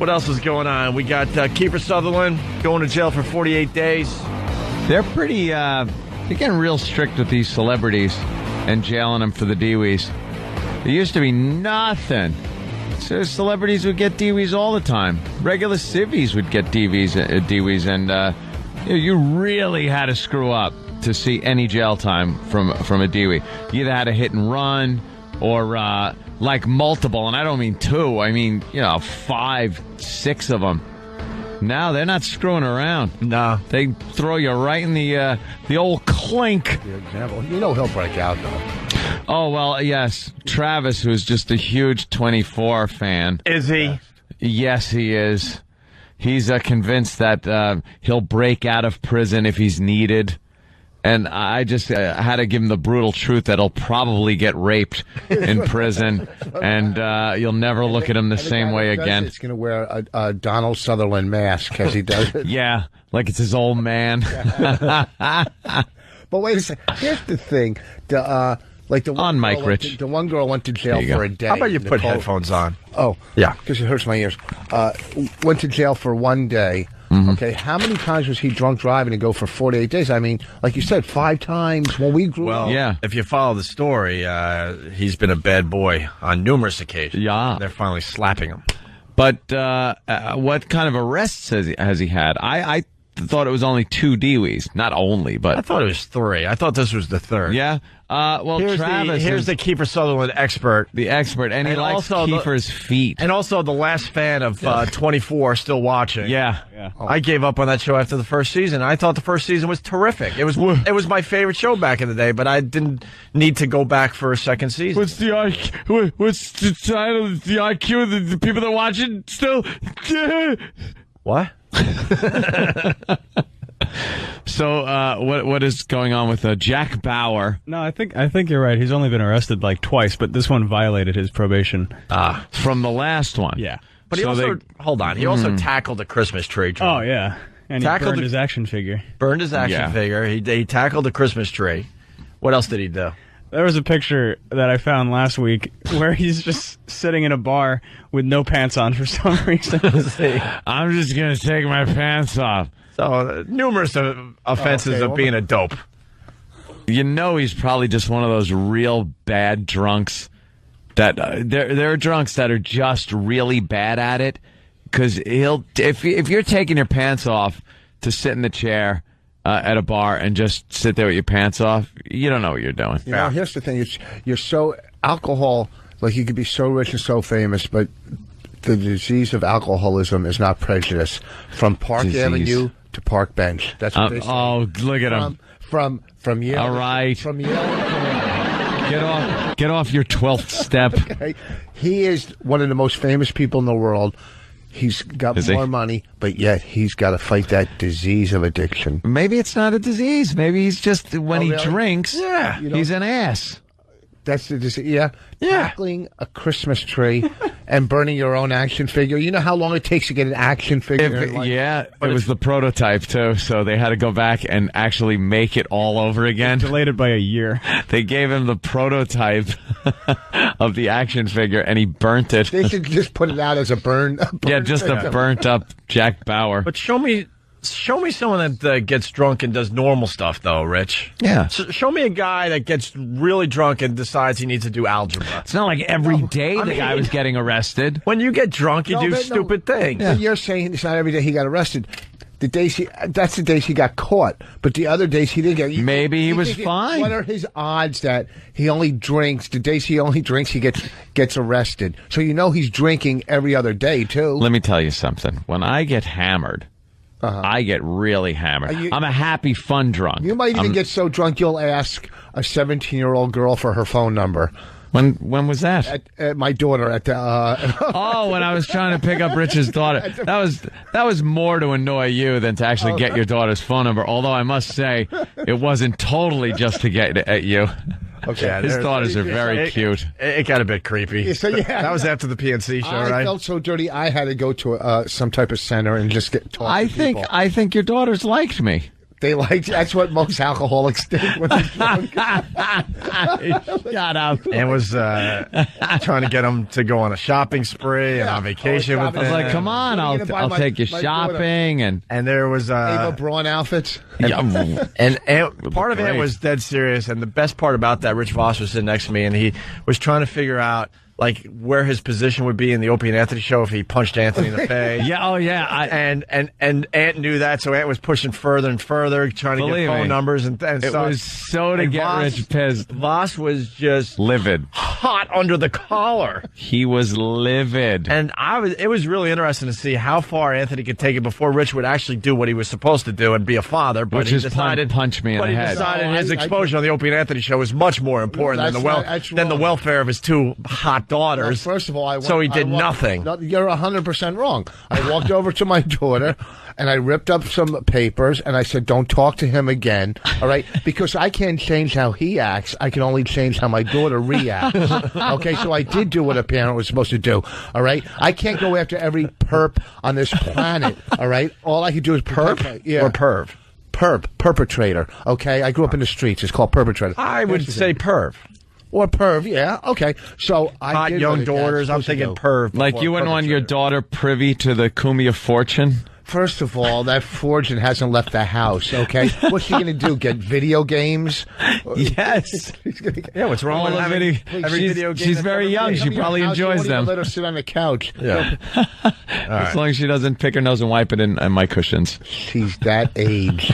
What else is going on? We got Kiefer Sutherland going to jail for 48 days. They're pretty, they're getting real strict with these celebrities and jailing them for the DWIs. There used to be nothing. So celebrities would get DWIs all the time. Regular civvies would get DWIs, and you really had to screw up to see any jail time from a DWI. You either had a hit and run or like multiple, and I don't mean two. I mean 5, 6 of them. No, they're not screwing around. No, they throw you right in the old clink. Example, he'll break out though. Oh well, yes. Travis, who's just a huge 24 fan, is he? Yes, he is. He's convinced that he'll break out of prison if he's needed. And I just had to give him the brutal truth that he'll probably get raped in prison, and you'll never look at him the same way again. He's going to wear a Donald Sutherland mask as he does it. Yeah, like it's his old man. But wait a second. Here's the thing. The one girl went to jail for a day. How about you put headphones on? Oh, yeah, because it hurts my ears. Went to jail for one day. Mm-hmm. Okay, how many times was he drunk driving to go for 48 days? I mean, like you said, 5 times when we grew up. Well, yeah. If you follow the story, he's been a bad boy on numerous occasions. Yeah. They're finally slapping him. But what kind of arrests has he had? I thought it was only 2 DWIs. Not only, but... I thought it was 3. I thought this was the 3rd. Yeah? Well, here's the Kiefer Sutherland expert. The expert, and he likes Kiefer's feet. And also the last fan of 24 still watching. Yeah. I gave up on that show after the first season. I thought the first season was terrific. It was my favorite show back in the day, but I didn't need to go back for a second season. What's the IQ? What's the title? The IQ of the people that are watching still? What? So, what is going on with Jack Bauer? No, I think you're right. He's only been arrested like twice, but this one violated his probation. From the last one. Yeah. But he hold on. He also tackled a Christmas tree. Oh, yeah. And he burned his action figure. Burned his action figure. He tackled a Christmas tree. What else did he do? There was a picture that I found last week where he's just sitting in a bar with no pants on for some reason. I'm just going to take my pants off. So, numerous offenses of being a dope. He's probably just one of those real bad drunks. That there are drunks that are just really bad at it. Because if you're taking your pants off to sit in the chair at a bar and just sit there with your pants off, you don't know what you're doing. Here's the thing: you're so alcohol. Like you could be so rich and so famous, but the disease of alcoholism is not prejudice. From Park Avenue to Park Bench. That's what they say. Oh, look at him. From Yale. All right. From Yale. Get off your 12th step. Okay. He is one of the most famous people in the world. He's got more money, but yet he's got to fight that disease of addiction. Maybe it's not a disease. Maybe he's just, when he drinks, he's an ass. That's the disease. Yeah. Tackling a Christmas tree and burning your own action figure. You know how long it takes to get an action figure? It was the prototype, too, so they had to go back and actually make it all over again. Delayed it by a year. They gave him the prototype of the action figure, and he burnt it. They should just put it out as a burn. Just a burnt-up Jack Bauer. But show me someone that gets drunk and does normal stuff, though, Rich. Yeah. Show me a guy that gets really drunk and decides he needs to do algebra. It's not like every day the guy was getting arrested. When you get drunk, you do stupid things. Yeah. You're saying it's not every day he got arrested. That's the days he got caught. But the other days he didn't get. Maybe he was fine. What are his odds that he only drinks? The days he only drinks, he gets arrested. So he's drinking every other day too. Let me tell you something. When I get hammered, I get really hammered. I'm a happy, fun drunk. You might even get so drunk you'll ask a 17-year-old girl for her phone number. When was that? At my daughter at the. When I was trying to pick up Rich's daughter. That was more to annoy you than to actually get your daughter's phone number. Although I must say, it wasn't totally just to get at you. Okay, his daughters are very cute. It got a bit creepy. So, that was after the PNC show, right? I felt so dirty. I had to go to some type of center and just get talk. I think your daughters liked me. They like that's what most alcoholics think when they're drunk. Shut up. And was trying to get him to go on a shopping spree and on vacation with I was him. like, come on, I'll take you shopping. And there was Ava Braun outfits. and part of it was dead serious. And the best part about that, Rich Voss was sitting next to me, and he was trying to figure out like where his position would be in the Opie and Anthony show if he punched Anthony in the face. And Ant knew that, so Ant was pushing further and further, trying to get phone numbers and it stuff. was so to get Rich pissed. Voss was just livid, hot under the collar. He was livid, and it was really interesting to see how far Anthony could take it before Rich would actually do what he was supposed to do and be a father. But Which he is decided punch me in the head. But he decided his exposure on the Opie and Anthony show was much more important than the welfare of his two hot daughters. Well, first of all, so he did nothing. You're 100% wrong. I walked over to my daughter and I ripped up some papers and I said, "Don't talk to him again." All right, because I can't change how he acts. I can only change how my daughter reacts. Okay, so I did do what a parent was supposed to do. All right, I can't go after every perp on this planet. All right, all I can do is perp or perv. Perpetrator. Okay, I grew up in the streets. It's called perpetrator. I would say perv. Or perv, yeah, okay. So I hot did young daughters. I'm thinking perv. Like you wouldn't want your daughter privy to the Kumia fortune. First of all, that fortune hasn't left the house. Okay, what's she going to do? Get video games? Yes. Yeah. What's wrong with having every video game? She's very young. She probably enjoys them. Let her sit on the couch. Yeah. As long as she doesn't pick her nose and wipe it in my cushions. She's that age.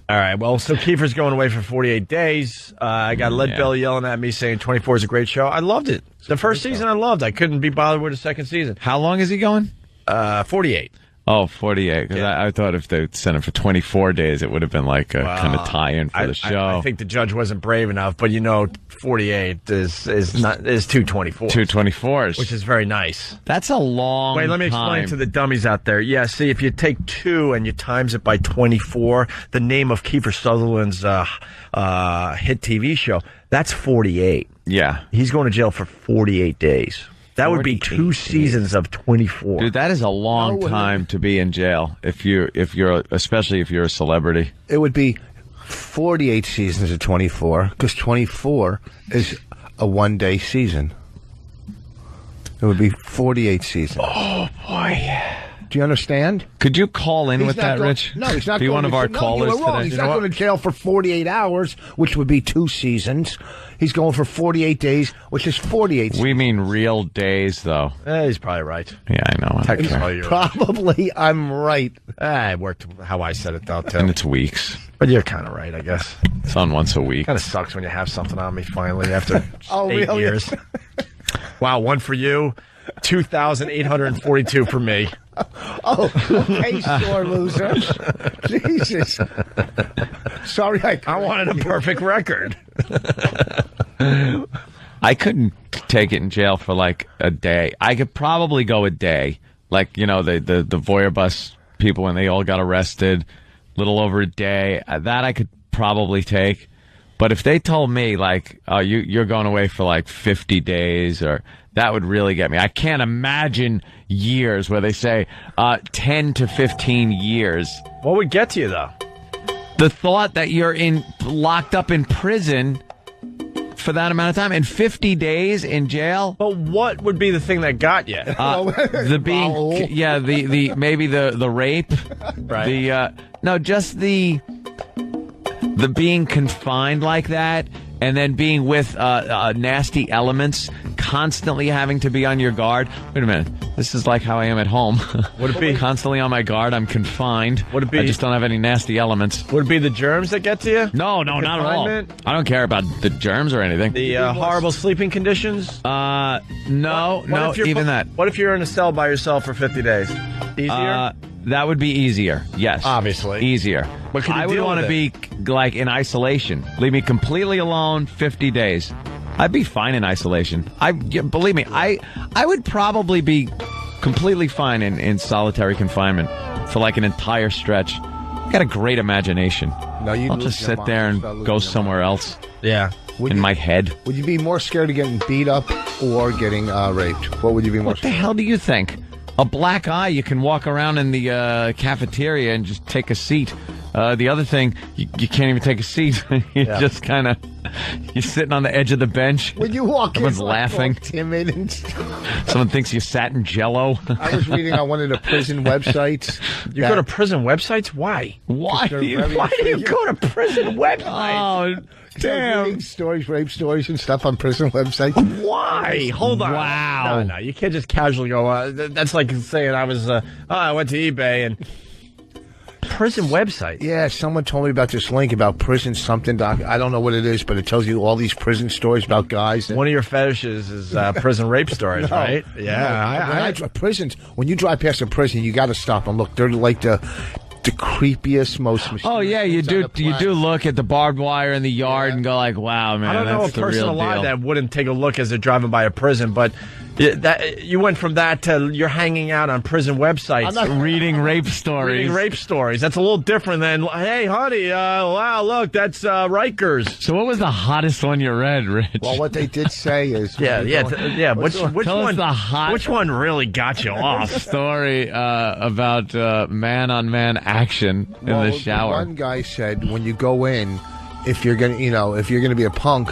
All right, well, so Kiefer's going away for 48 days. I got Lead Belly yelling at me saying 24 is a great show. I loved it. The first season I loved. I couldn't be bothered with the second season. How long is he going? 48. Oh, 48. Because I thought if they sent him for 24 days, it would have been like a kind of tie-in for the show. I think the judge wasn't brave enough, but 48 is 224. 224s. Which is very nice. That's a long Wait, let me explain to the dummies out there. Yeah, see, if you take 2 and you times it by 24, the name of Kiefer Sutherland's hit TV show, that's 48. Yeah. He's going to jail for 48 days. That would be 2 seasons of 24. Dude, that is a long time to be in jail especially if you're a celebrity. It would be 48 seasons of 24 because 24 is a one-day season. It would be 48 seasons. Oh boy. Do you understand? Could you call in with that, Rich? No, he's not. Be one of our callers today. He's not going to jail for 48 hours, which would be 2 seasons. He's going for 48 days, which is 48 seasons. We mean real days, though. He's probably right. Yeah, I know. Probably, I'm right. It worked how I said it, though, too. And it's weeks. But you're kind of right, I guess. It's on once a week. Kind of sucks when you have something on me finally after 8 really? years. Wow, 1 for you, 2,842 for me. Oh, okay, sore loser. Jesus. Sorry, I wanted a perfect record. I couldn't take it in jail for like a day. I could probably go a day. Like, the Voyeur bus people when they all got arrested, little over a day. That I could probably take. But if they told me, like, oh, you're going away for like 50 days, or that would really get me. I can't imagine years where they say 10 to 15 years. What would get to you, though? The thought that you're locked up in prison for that amount of time and 50 days in jail. But what would be the thing that got you? The being, maybe the rape, right? Just the being confined like that, and then being with nasty elements, constantly having to be on your guard. Wait a minute, this is like how I am at home. Would it be constantly on my guard? I'm confined. Would it be? I just don't have any nasty elements. Would it be the germs that get to you? No, not at all. I don't care about the germs or anything. The horrible sleeping conditions? No, even that. What if you're in a cell by yourself for 50 days? Easier? That would be easier. Yes, obviously easier. But could you I would want to be like in isolation. Leave me completely alone. 50 days. I'd be fine in isolation. Believe me, I would probably be completely fine in solitary confinement for like an entire stretch. I got a great imagination. No, I'll just sit there and go somewhere else. Yeah. In my head. Would you be more scared of getting beat up or getting raped? What would you be more scared? What the hell do you think? A black eye, you can walk around in the cafeteria and just take a seat. The other thing, you can't even take a seat. You're just kind of, you're sitting on the edge of the bench. When you walk Everyone's in, laughing. Timid and Someone thinks you sat in Jell-O. I was reading on one of the prison websites. You go to prison websites? Why? Why? They're very Why do you go to prison websites? Oh, damn. Reading stories, rape stories, and stuff on prison websites. Why? Hold on. Wow. No, you can't just casually go, that's like saying I went to eBay and... Prison website. Yeah, someone told me about this link about prison something. Doc, I don't know what it is, but it tells you all these prison stories about guys. One of your fetishes is prison rape stories, right? Yeah. Prisons. When you drive past a prison, you got to stop and look. They're like the creepiest, most mysterious. Oh yeah, you things on do. the planet. You do look at the barbed wire in the yard and go like, "Wow, man, I don't know that's a person the real alive deal." that wouldn't take a look as they're driving by a prison, but that you went from that to you're hanging out on prison websites. Reading rape stories. Reading rape stories. That's a little different than, hey, honey, wow, look, that's Rikers. So what was the hottest one you read, Rich? Well, what they did say is, Yeah. Which Tell us one? the hot Which one really got you off? story about man-on-man action in the shower. One guy said, when you go in, if you're gonna be a punk,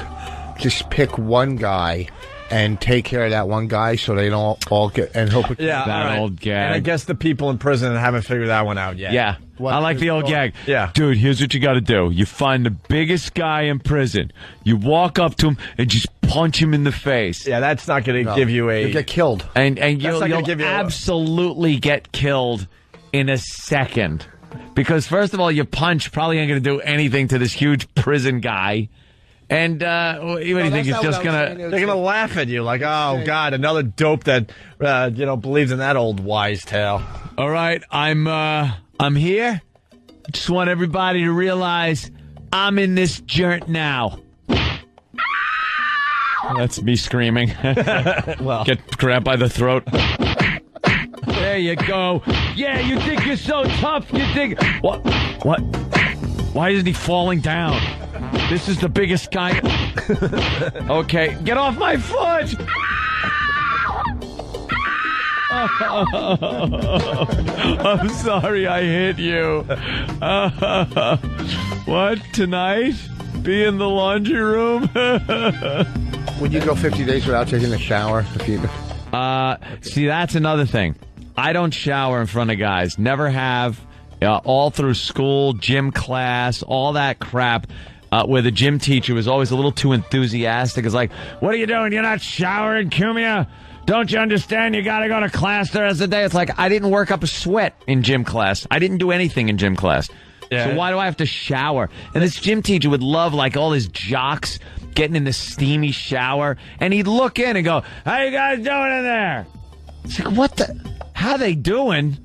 just pick one guy and take care of that one guy so they don't all get and hope. Yeah, That all right. old gag. And I guess the people in prison haven't figured that one out yet. Yeah. I like the old gag. Yeah. Dude, here's what you got to do. You find the biggest guy in prison. You walk up to him and just punch him in the face. Yeah, that's not going to give you a... You get killed. And not you'll gonna give you a- absolutely get killed in a second. Because first of all, your punch probably ain't going to do anything to this huge prison guy. And what do you think? He's just going to... They're going to laugh at you like, oh, God, another dope that, believes in that old wise tale. All right, I'm here. Just want everybody to realize I'm in this joint now. That's me screaming. Well, Get grabbed by the throat. There you go. Yeah, you think you're so tough. You think... What? Why isn't he falling down? This is the biggest guy... Okay, get off my foot! I'm sorry I hit you. What, tonight? Be in the laundry room? Would you go 50 days without taking a shower? See, that's another thing. I don't shower in front of guys. Never have. All through school, gym class, all that crap. Where the gym teacher was always a little too enthusiastic. It's like, what are you doing? You're not showering, Cumia? Don't you understand? You got to go to class the rest of the day. It's like, I didn't work up a sweat in gym class. I didn't do anything in gym class. Yeah. So why do I have to shower? And this gym teacher would love, like, all his jocks getting in the steamy shower. And he'd look in and go, how you guys doing in there? It's like, what the? How they doing?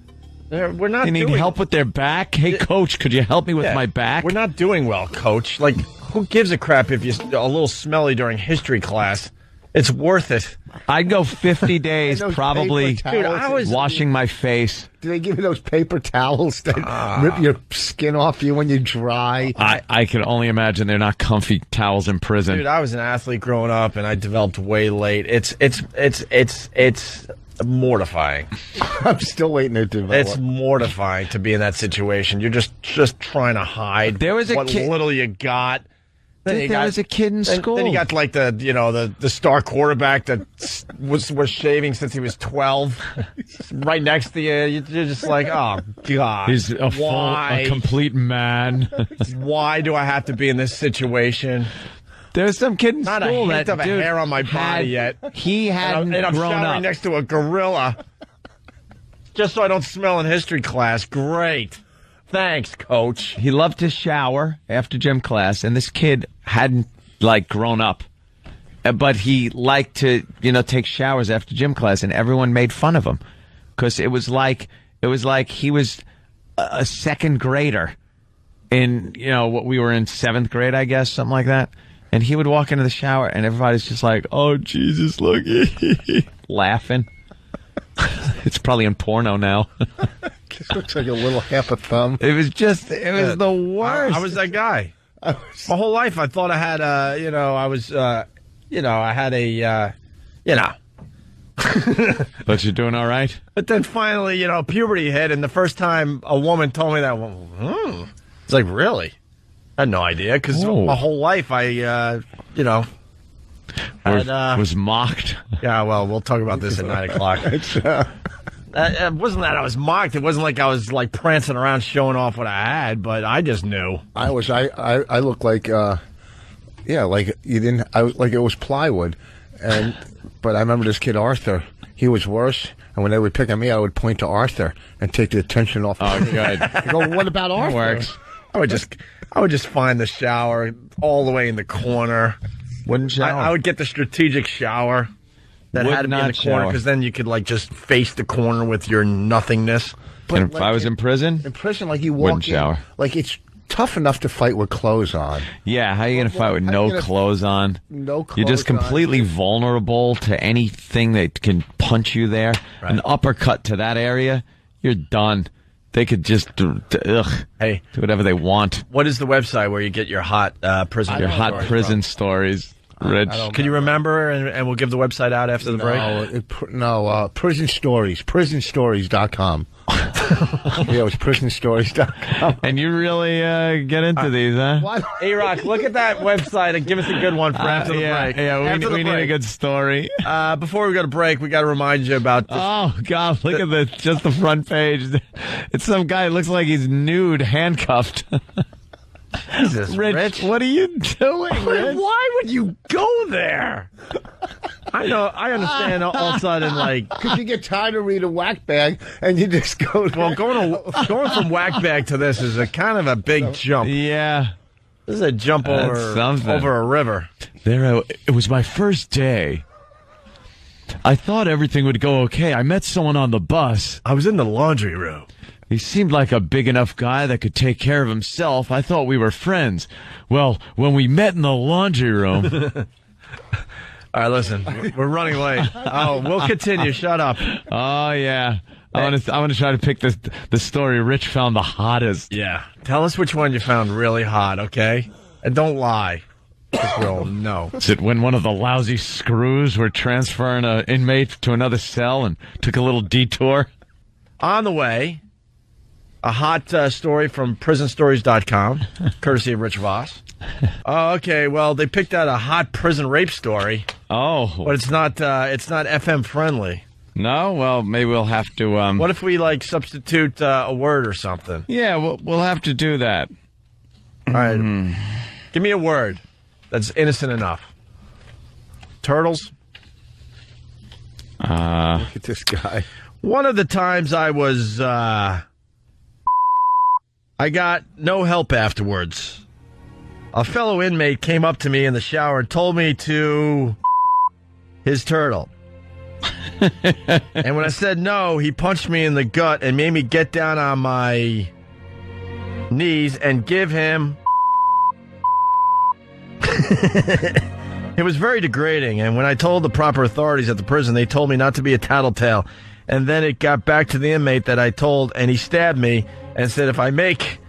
we're not They need doing... help with their back? Hey, coach, could you help me with Yeah, my back? We're not doing well, coach. Like, who gives a crap if you're a little smelly during history class? It's worth it. I'd go 50 days those probably paper towels. Dude, I was- washing my face. Do they give you those paper towels that rip your skin off you when you dry? I can only imagine they're not comfy towels in prison. Dude, I was an athlete growing up, and I developed way late. It's mortifying. I'm still waiting to develop. It's mortifying to be in that situation. You're just trying to hide There was a what kid- little you got. There was a kid in school. Then you got like the star quarterback that was shaving since he was 12, right next to you. You're just like, oh God, He's a complete man. Why do I have to be in this situation? There's some kid in Not a school hint that of a dude hair on my body yet. He hadn't And I'm grown showering up. next to a gorilla, just so I don't smell in history class. Great. Thanks, coach. He loved to shower after gym class, and this kid hadn't grown up, but he liked to take showers after gym class, and everyone made fun of him because it was like he was a second grader in what we were in 7th grade, I guess, something like that. And he would walk into the shower, and everybody's just like, "Oh Jesus, look!" laughing. It's probably in porno now. Just looks like a little half a thumb. It was the worst. I was that guy. My whole life, I thought I had But you're doing all right? But then finally, puberty hit, and the first time a woman told me that, It's like, really? I had no idea, because my whole life I, was mocked. Yeah, well, we'll talk about this at 9 o'clock. It wasn't that I was mocked. It wasn't like I was like prancing around showing off what I had, but I just knew. I looked like, like you didn't. I was like it was plywood, but I remember this kid Arthur. He was worse, and when they would pick on me, I would point to Arthur and take the attention off. Oh, good. I go, what about Arthur? Works. I would just find the shower all the way in the corner. Wooden shower. I would get the strategic shower that had to be in the corner, because then you could like just face the corner with your nothingness. But if I was in prison, like you walk wooden shower. Like it's tough enough to fight with clothes on. Yeah, how are you going to fight with no clothes on? No clothes. You're just completely vulnerable to anything that can punch you there. Right. An uppercut to that area, you're done. They could just do whatever they want. What is the website where you get your hot prison stories? Rich, can you remember? And we'll give the website out after the break. Prison Stories. PrisonStories.com. Yeah, it was PrisonStories.com. And you really get into these, huh? A-Rock, look at that website and give us a good one for after the break. Yeah, we need a good story. Before we go to break, we got to remind you about this. Oh, God, look at just the front page. It's some guy who looks like he's nude, handcuffed. Jesus, Rich, what are you doing, Rich? Why would you go there? I know, I understand all of a sudden, like... Because you get tired of reading Whack Bag, and you just go there. Well, going from Whack Bag to this is a kind of a big jump. Yeah. This is a jump over a river. It was my first day. I thought everything would go okay. I met someone on the bus. I was in the laundry room. He seemed like a big enough guy that could take care of himself. I thought we were friends. Well, when we met in the laundry room... All right, listen, we're running late. Oh, we'll continue. Shut up. Oh, yeah. I want to try to pick the story Rich found the hottest. Yeah. Tell us which one you found really hot, okay? And don't lie. We'll know. Is it when one of the lousy screws were transferring an inmate to another cell and took a little detour? On the way... A hot story from PrisonStories.com, courtesy of Rich Voss. Oh, okay. Well, they picked out a hot prison rape story. Oh, but it's not FM friendly. No. Well, maybe we'll have to. What if we substitute a word or something? Yeah, we'll have to do that. All right. Give me a word that's innocent enough. Turtles. Look at this guy. One of the times I was. I got no help afterwards. A fellow inmate came up to me in the shower and told me to his turtle. And when I said no, he punched me in the gut and made me get down on my knees and give him... It was very degrading, and when I told the proper authorities at the prison, they told me not to be a tattletale. And then it got back to the inmate that I told, and he stabbed me and said if I make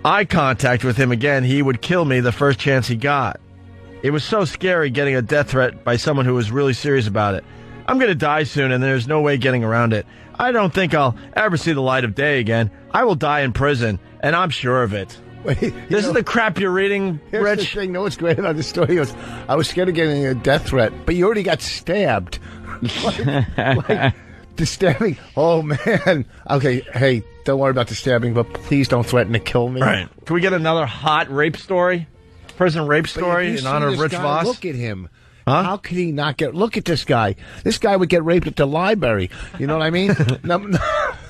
eye contact with him again, he would kill me the first chance he got. It was so scary getting a death threat by someone who was really serious about it. I'm going to die soon, and there's no way getting around it. I don't think I'll ever see the light of day again. I will die in prison, and I'm sure of it. Wait, this is the crap you're reading, here's Rich. The thing. No, what's great about this story is I was scared of getting a death threat, but you already got stabbed. like the stabbing. Oh, man. Okay, hey, don't worry about the stabbing, but please don't threaten to kill me. Right. Can we get another hot rape story? Prison rape story in honor of Rich Voss? Look at him. Huh? How could he not get... Look at this guy. This guy would get raped at the library. You know what I mean?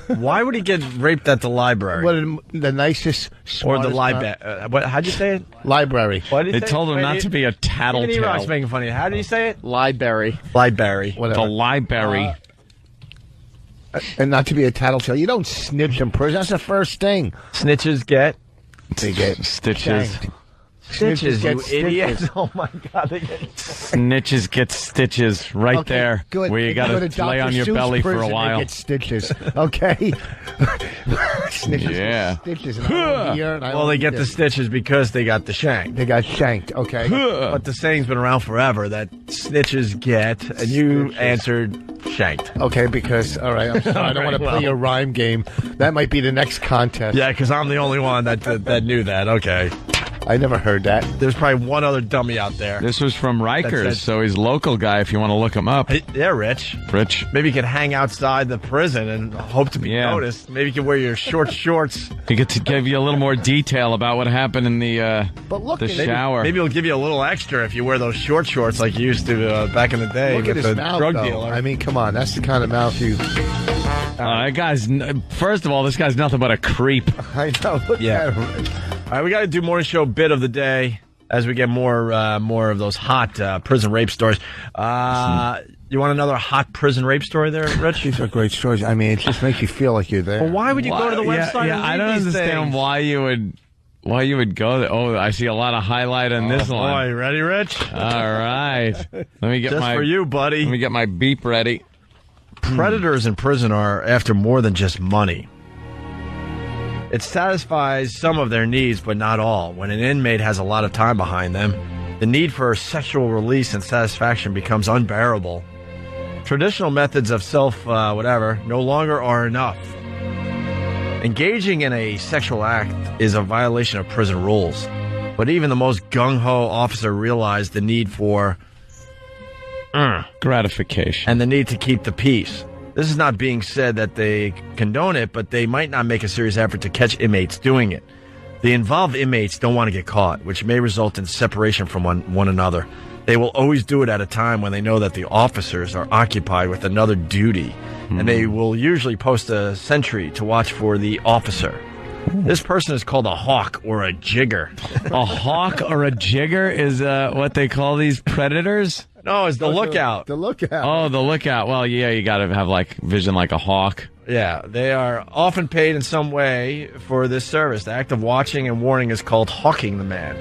Why would he get raped at the library? What, the nicest... Or the library. How'd you say it? Library. They told him not to be a tattletale. Even E-Rock's making fun of you. How do you say it? Library. Library. The library. And not to be a tattletale. You don't snitch in prison. That's the first thing. Snitches get... They get stitches. Stitches, you get idiot. stitches. Oh, my God. They get... Snitches get stitches right Okay, there, good. where you They go got to to lay Dr. on your Seuss belly for a prison, while. They get stitches. Okay. Snitches Yeah. get stitches. And I don't hear, and I Well, don't they get eat the it. stitches because they got the shank. They got shanked. Okay. But the saying's been around forever that snitches get, and you answered shanked. Okay, because all right, I'm sorry, I don't want to play your rhyme game. That might be the next contest. Yeah, because I'm the only one that knew that. Okay. I never heard that. There's probably one other dummy out there. This was from Rikers, That's- so he's a local guy if you want to look him up. Hey, yeah, Rich. Rich. Maybe you can hang outside the prison and hope to be Yeah. noticed. Maybe you can wear your short shorts. He gets to give you a little more detail about what happened in the But look at shower. Maybe he'll give you a little extra if you wear those short shorts like you used to back in the day Look at with his the mouth, drug though. dealer. I mean, come on, that's the kind of mouth you. That guy's. First of all, this guy's nothing but a creep. I know. Look Yeah. at him. All right, we got to do morning show bit of the day as we get more of those hot prison rape stories. You want another hot prison rape story there, Rich? These are great stories. I mean, it just makes you feel like you're there. Well, why would you go to the website? Yeah, and I read don't these understand things? why you would go there. Oh, I see a lot of highlight on this Boy, one. ready, Rich? All right, let me get Just my for you, buddy. Let me get my beep ready. Predators in prison are after more than just money. It satisfies some of their needs, but not all. When an inmate has a lot of time behind them, the need for sexual release and satisfaction becomes unbearable. Traditional methods of self-whatever no longer are enough. Engaging in a sexual act is a violation of prison rules. But even the most gung-ho officer realized the need for Gratification. and the need to keep the peace. This is not being said that they condone it, but they might not make a serious effort to catch inmates doing it. The involved inmates don't want to get caught, which may result in separation from one another. They will always do it at a time when they know that the officers are occupied with another duty, and they will usually post a sentry to watch for the officer. This person is called a hawk or a jigger. A hawk or a jigger is what they call these predators. No, it's the lookout. The lookout. Oh, the lookout. Well, yeah, you got to have like vision like a hawk. Yeah, they are often paid in some way for this service. The act of watching and warning is called hawking the man.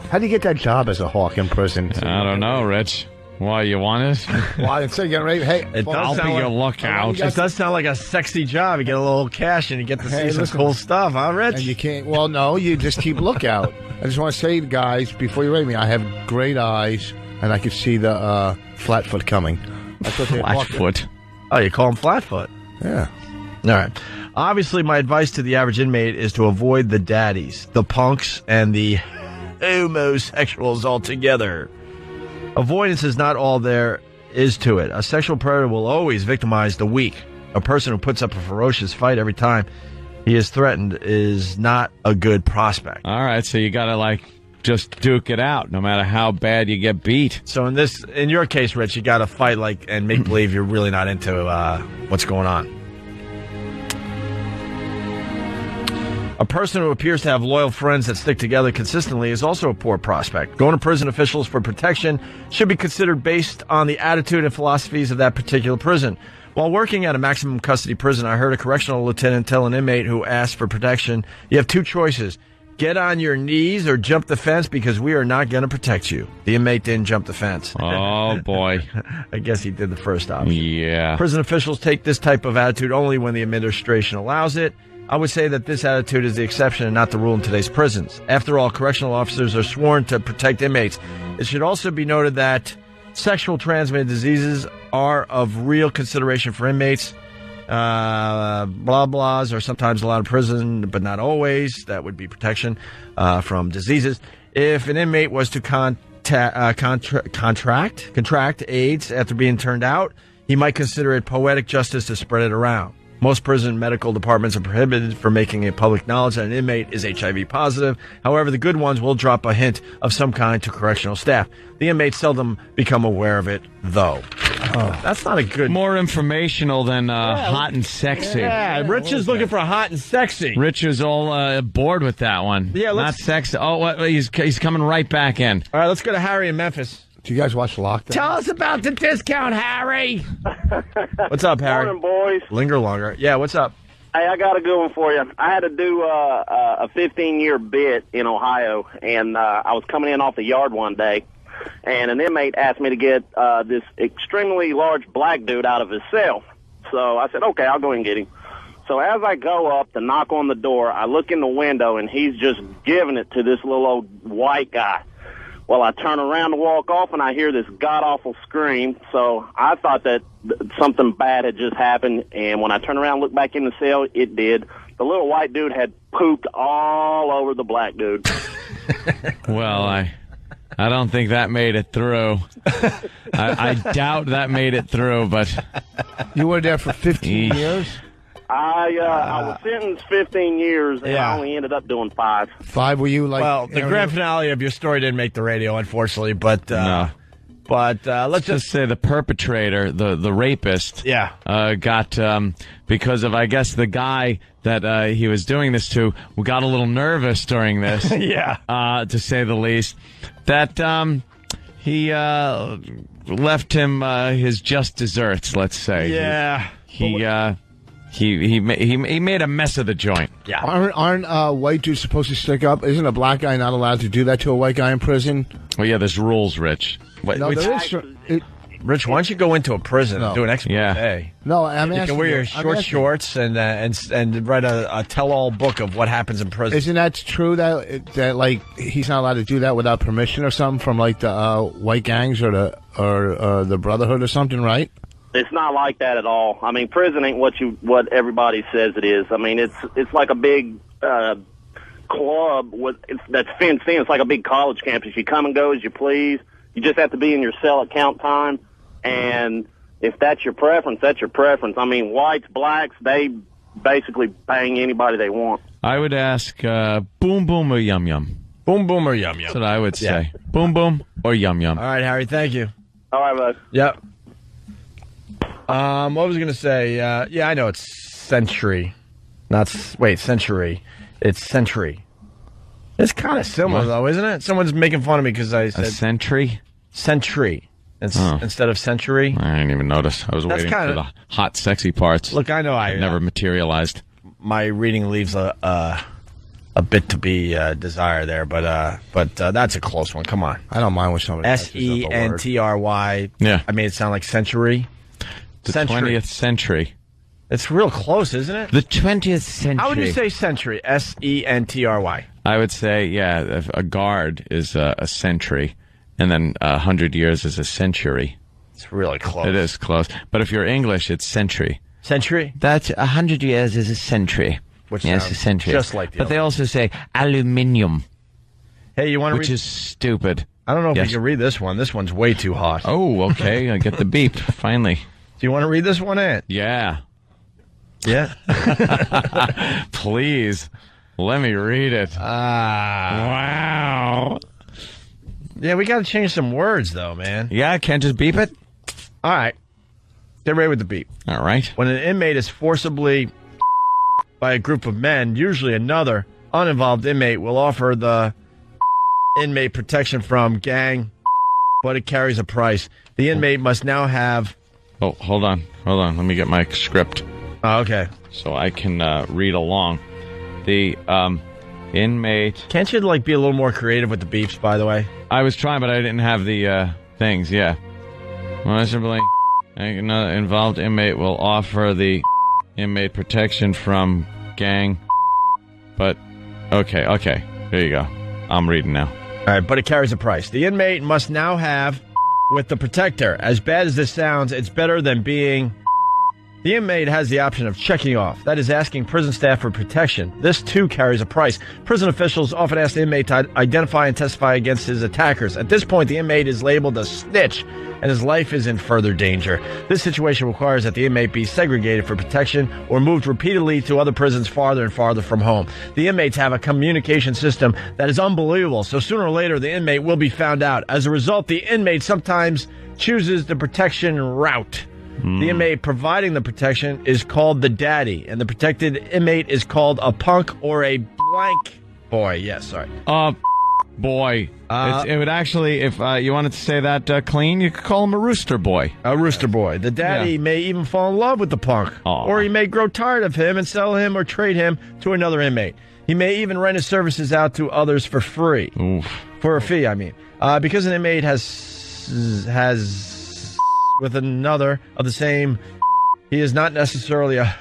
How do you get that job as a hawk in prison? I don't know, Rich. Why, you want it? Why? Instead of getting ready, hey, It well, does I'll sound be your like- lookout. It does sound like a sexy job. You get a little cash and you get to see some listen. cool stuff, huh, Rich? and you can't. Well, no, you just keep lookout. I just want to say, guys, before you rate me, I have great eyes, and I could see the flatfoot coming. I thought they walked- Flatfoot. Oh, you call him Flatfoot. Yeah. All right. Obviously, my advice to the average inmate is to avoid the daddies, the punks, and the homosexuals altogether. Avoidance is not all there is to it. A sexual predator will always victimize the weak. A person who puts up a ferocious fight every time he is threatened is not a good prospect. All right, so you got to like just duke it out, no matter how bad you get beat. So in your case, Rich, you got to fight and make believe you're really not into what's going on. A person who appears to have loyal friends that stick together consistently is also a poor prospect. Going to prison officials for protection should be considered based on the attitude and philosophies of that particular prison. While working at a maximum custody prison, I heard a correctional lieutenant tell an inmate who asked for protection, "You have two choices. Get on your knees or jump the fence because we are not going to protect you." The inmate didn't jump the fence. Oh, boy. I guess he did the first option. Yeah. Prison officials take this type of attitude only when the administration allows it. I would say that this attitude is the exception and not the rule in today's prisons. After all, correctional officers are sworn to protect inmates. It should also be noted that sexual transmitted diseases are of real consideration for inmates. Blah blahs are sometimes allowed in prison, but not always. That would be protection from diseases. If an inmate was to contract AIDS after being turned out, he might consider it poetic justice to spread it around. Most prison medical departments are prohibited from making it public knowledge that an inmate is HIV positive. However, the good ones will drop a hint of some kind to correctional staff. The inmates seldom become aware of it, though. Oh, that's not a good... More informational than hot and sexy. Yeah, Rich is looking for hot and sexy. Rich is all bored with that one. Yeah, not sexy. Oh, what? He's coming right back in. All right, let's go to Harry in Memphis. Do you guys watch Lockdown? Tell us about the discount, Harry. What's up, Harry? Morning, boys. Linger longer. Yeah, what's up? Hey, I got a good one for you. I had to do a 15-year bit in Ohio, and I was coming in off the yard one day, and an inmate asked me to get this extremely large black dude out of his cell. So I said, okay, I'll go and get him. So as I go up to knock on the door, I look in the window, and he's just giving it to this little old white guy. Well, I turn around to walk off, and I hear this god-awful scream. So I thought that something bad had just happened, and when I turned around and looked back in the cell, it did. The little white dude had pooped all over the black dude. Well, I don't think that made it through. I doubt that made it through, but... You were there for 15 years? I was sentenced 15 years, and I only ended up doing 5. 5? Were you like... Well, the grand finale of your story didn't make the radio, unfortunately, but... No. But let's just say the perpetrator, the rapist, got, because of, I guess, the guy that he was doing this to got a little nervous during this, to say the least, that he left him his just desserts, let's say. Yeah. He made a mess of the joint. Yeah. Aren't white dudes supposed to stick up? Isn't a black guy not allowed to do that to a white guy in prison? Well, yeah, there's rules, Rich. No, there is. Rich, why don't you go into a prison and do an expose? Yeah. No, I'm you asking. can wear your shorts and write a tell-all book of what happens in prison. Isn't that true that like he's not allowed to do that without permission or something from like the white gangs or the Brotherhood or something, right? It's not like that at all. I mean, prison ain't what everybody says it is. I mean, it's like a big club that's fenced in. It's like a big college campus. You come and go as you please. You just have to be in your cell at count time. And if that's your preference, that's your preference. I mean, whites, blacks, they basically bang anybody they want. I would ask boom boom or yum yum. Boom boom or yum yum. That's what I would say. Boom boom or yum yum. All right, Harry, thank you. All right, bud. Yep. What was I going to say? I know it's century. Century. It's century. It's kind of similar, though, isn't it? Someone's making fun of me because I said... A century? Century. Instead of century. I didn't even notice. I was waiting for the hot, sexy parts. Look, I know it never materialized. My reading leaves a bit to be desired there, but that's a close one. Come on. I don't mind when somebody SENTRY. Yeah. I made it sound like century. The 20th century. It's real close, isn't it? The 20th century. How would you say century? SENTRY. I would say, a guard is a century, and then 100 years is a century. It's really close. It is close. But if you're English, it's century. Century? That's 100 years is a century. Which yes, a century. Just like the But they also say aluminium. Hey, you want to Which is stupid. I don't know if you can read this one. This one's way too hot. Oh, okay. I get the beep, finally. Do you want to read this one, Ant? Yeah. Yeah? Please. Let me read it. Wow. Yeah, we got to change some words, though, man. Yeah, can't just beep it? All right. Get ready with the beep. All right. When an inmate is forcibly by a group of men, usually another uninvolved inmate will offer the inmate protection from gang, but it carries a price. The inmate must now have... Oh, hold on. Let me get my script. Oh, okay. So I can read along. The inmate... Can't you, be a little more creative with the beeps, by the way? I was trying, but I didn't have the things, yeah. Possibly, another involved inmate will offer the inmate protection from gang. But, okay. Here you go. I'm reading now. All right, but it carries a price. The inmate must now have... with the protector. As bad as this sounds, it's better than being... The inmate has the option of checking off. That is asking prison staff for protection. This, too, carries a price. Prison officials often ask the inmate to identify and testify against his attackers. At this point, the inmate is labeled a snitch, and his life is in further danger. This situation requires that the inmate be segregated for protection or moved repeatedly to other prisons farther and farther from home. The inmates have a communication system that is unbelievable, so sooner or later the inmate will be found out. As a result, the inmate sometimes chooses the protection route. The inmate providing the protection is called the daddy, and the protected inmate is called a punk or a blank boy. Yes, sorry. boy. It would actually, if you wanted to say that clean, you could call him a rooster boy. A rooster boy. The daddy may even fall in love with the punk. Aw. Or he may grow tired of him and sell him or trade him to another inmate. He may even rent his services out to others for free. Oof. For a fee, I mean. Because an inmate has with another of the same, he is not necessarily a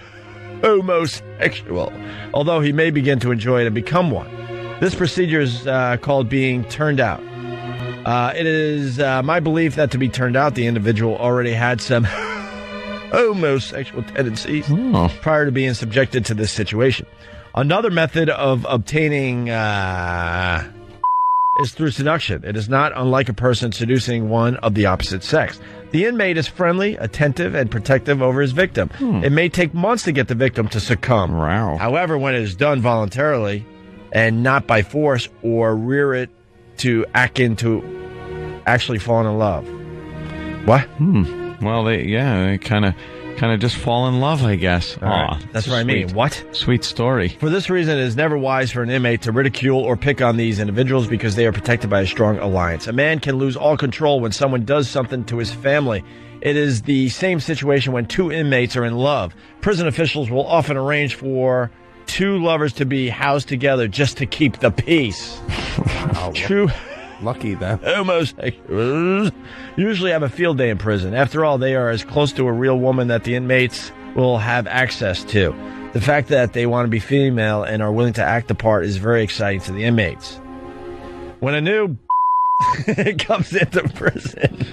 homosexual, although he may begin to enjoy it and become one. This procedure is called being turned out. It is my belief that to be turned out, the individual already had some homosexual tendencies prior to being subjected to this situation. Another method of obtaining is through seduction. It is not unlike a person seducing one of the opposite sex. The inmate is friendly, attentive, and protective over his victim. It may take months to get the victim to succumb. Wow. However, when it is done voluntarily and not by force or rear it to act into actually falling in love. What? Well, they kind of just fall in love, I guess. Right. That's what I mean. What? Sweet story. For this reason, it is never wise for an inmate to ridicule or pick on these individuals because they are protected by a strong alliance. A man can lose all control when someone does something to his family. It is the same situation when two inmates are in love. Prison officials will often arrange for two lovers to be housed together just to keep the peace. Wow. True. Lucky then. Homosexuals usually have a field day in prison. After all, they are as close to a real woman that the inmates will have access to. The fact that they want to be female and are willing to act the part is very exciting to the inmates. When a new comes into prison,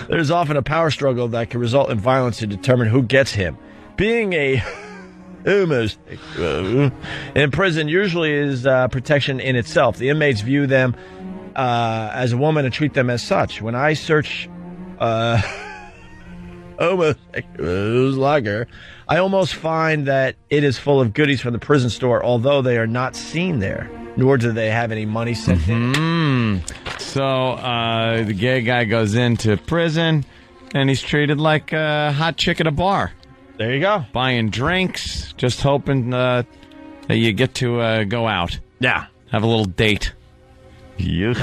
there's often a power struggle that can result in violence to determine who gets him. Being a homosexual in prison usually is protection in itself. The inmates view them as a woman and treat them as such. When I search homosexuals lager, I almost find that it is full of goodies from the prison store, although they are not seen there, nor do they have any money sent in. So the gay guy goes into prison, and he's treated like a hot chick at a bar. There you go. Buying drinks, just hoping that you get to go out. Yeah. Have a little date. Jeez.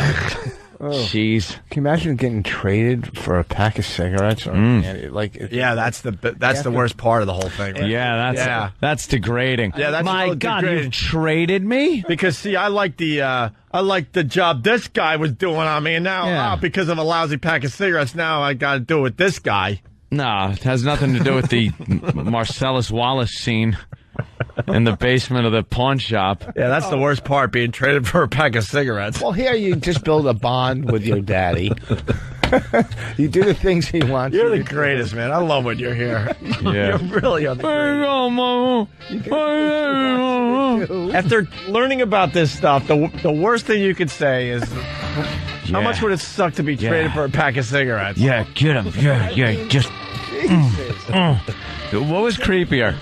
Can you imagine getting traded for a pack of cigarettes? Or, That's the worst part of the whole thing. Right? Yeah, that's degrading. Yeah, that's my really God, degrading. you've traded me? Because see, I like the job this guy was doing on me, and now because of a lousy pack of cigarettes, now I got to do it with this guy. No, it has nothing to do with the Marcellus Wallace scene in the basement of the pawn shop. Yeah, that's the worst part, being traded for a pack of cigarettes. Well, here you just build a bond with your daddy. You do the things he wants. You're the greatest, man. I love when you're here. Yeah. You're really on the greatest. After learning about this stuff, the worst thing you could say is, how much would it suck to be traded for a pack of cigarettes? Yeah, get him. Yeah, just... What was creepier?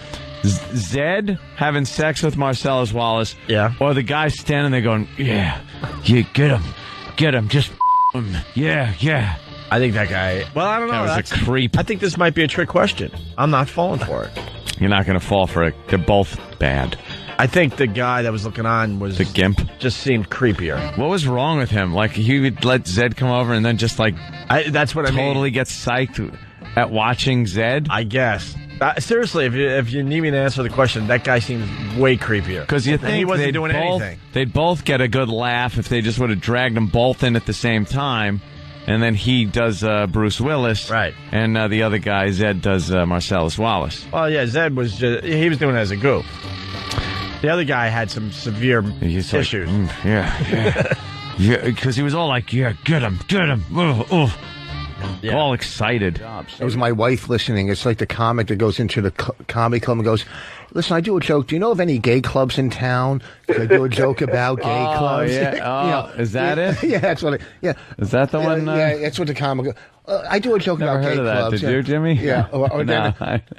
Zed having sex with Marcellus Wallace, or the guy standing there going, yeah, get him, just him, yeah. I think that guy. Well, I don't know. That was a creep. I think this might be a trick question. I'm not falling for it. You're not going to fall for it. They're both bad. I think the guy that was looking on was the gimp. Just seemed creepier. What was wrong with him? Like he would let Zed come over and then just like that's what I mean. Totally get psyched at watching Zed. I guess. Seriously, if you need me to answer the question, that guy seems way creepier. Because you think he wasn't doing anything. They'd both get a good laugh if they just would have dragged them both in at the same time, and then he does Bruce Willis, right? And the other guy, Zed, does Marcellus Wallace. Well, yeah, Zed was he was doing it as a goof. The other guy had some severe issues. Like, yeah, because he was all like, "Yeah, get him, Yeah. all excited." It was my wife listening. It's like the comic that goes into the comedy club and goes, listen, I do a joke. Do you know of any gay clubs in town? I do a joke about gay clubs. Yeah. Is that it? Yeah, that's what Is that the one? Yeah, that's what the comic... I do a joke about gay clubs. Did you, Jimmy? Yeah. No,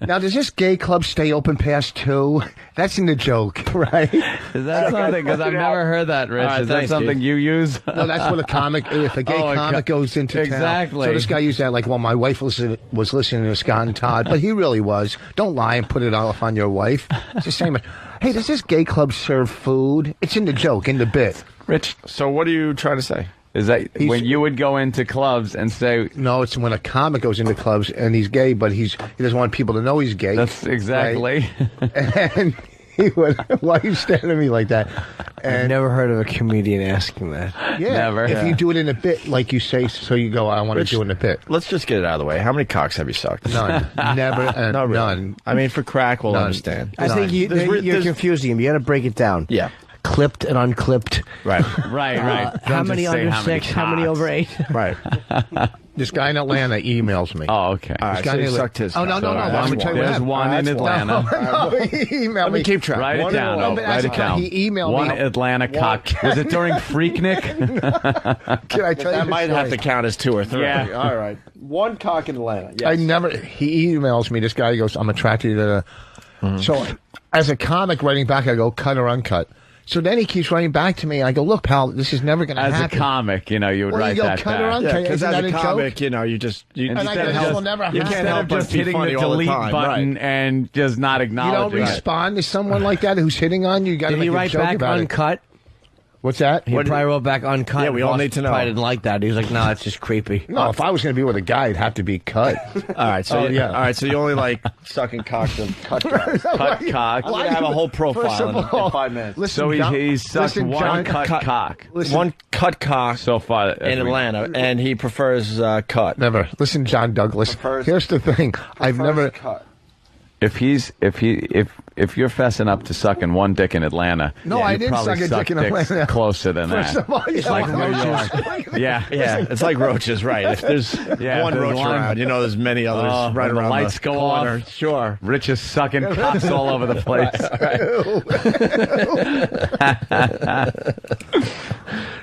now, does this gay club stay open past 2? That's in the joke, right? Is that something? Because I've never heard that, Rich. Is that something you use? No, that's what a comic... If a gay comic goes into town... Exactly. So this guy used that like, well, my wife was listening to Scott and Todd, but he really was. Don't lie and put it off on your wife. It's the same... Hey, does this gay club serve food? It's in the joke, in the bit. Rich, So what are you trying to say? is that when you would go into clubs and say, No, it's when a comic goes into clubs and he's gay, but he doesn't want people to know he's gay. that's exactly. Right? And he would, why are you staring at me like that? I've And never heard of a comedian asking that. yeah, Never. if you do it in a bit, like you say, so you go, I want to Rich, do it in a bit. Let's just get it out of the way. How many cocks have you sucked? None. Never. No, really. None. I mean, for crack, we'll None. understand. I think you're there's- confusing him. You got to break it down. Yeah. Clipped and unclipped. Right. Right, right. How Don't many just say under how many 6? How many cocks. over 8? Right. This guy in Atlanta emails me. Oh, okay. All right. guy So you named- sucked his. Oh, no, cock. no, no. All right, Let me that's tell you what There's happened. one in That's Atlanta. No, he emailed Let me me. keep track. Write it One down. in Oh, Atlanta. write it down. He emailed One me. Atlanta cock. Was it during Freaknik? Can I tell you That the might have to story? count as 2 or 3. Yeah. All right. One cock in Atlanta. Yes. I never. He emails me. This guy goes, "I'm attracted to the." So, as a comic writing back, I go, "Cut or uncut." So then he keeps writing back to me. I go, "Look, pal, this is never going to As happen." a comic, you would Well, write you go, that cut her back. on. Yeah, Okay, because isn't as that a a joke? comic, you And I Instead go, of this just- will never you happen. can't Instead help of but just be hitting the funny all the delete time, button right. and just not You don't acknowledging it. respond to someone like that who's hitting on you. You got to Did make he a write joke back about it. uncut? What's that? He probably wrote back uncut. Yeah, we all Boss need to know. Probably didn't like that. He was like, "No, it's just creepy." No, if I was going to be with a guy, it'd have to be cut. All right. So Oh, yeah. All right. So you only like sucking cocks and cut cocks. Cut cock. I'm gonna have a whole First profile of in all, 5 minutes. Listen, So John, he sucked listen, one John, cut cock Listen, One cut cock so far in Atlanta, and he prefers cut. Never. Listen, John Douglas. Prefers- Here's the thing. I've never. cut. If you're fessing up to sucking one dick in Atlanta, No, you I didn't probably suck a dick in dicks Atlanta. closer than First that. of all, It's like roaches. Yeah, Yeah, it's like roaches, right? If there's Yeah, one if there's roach one- around, you know there's many others right when the around lights go corner. off. Sure. Rich is sucking cocks all over the place.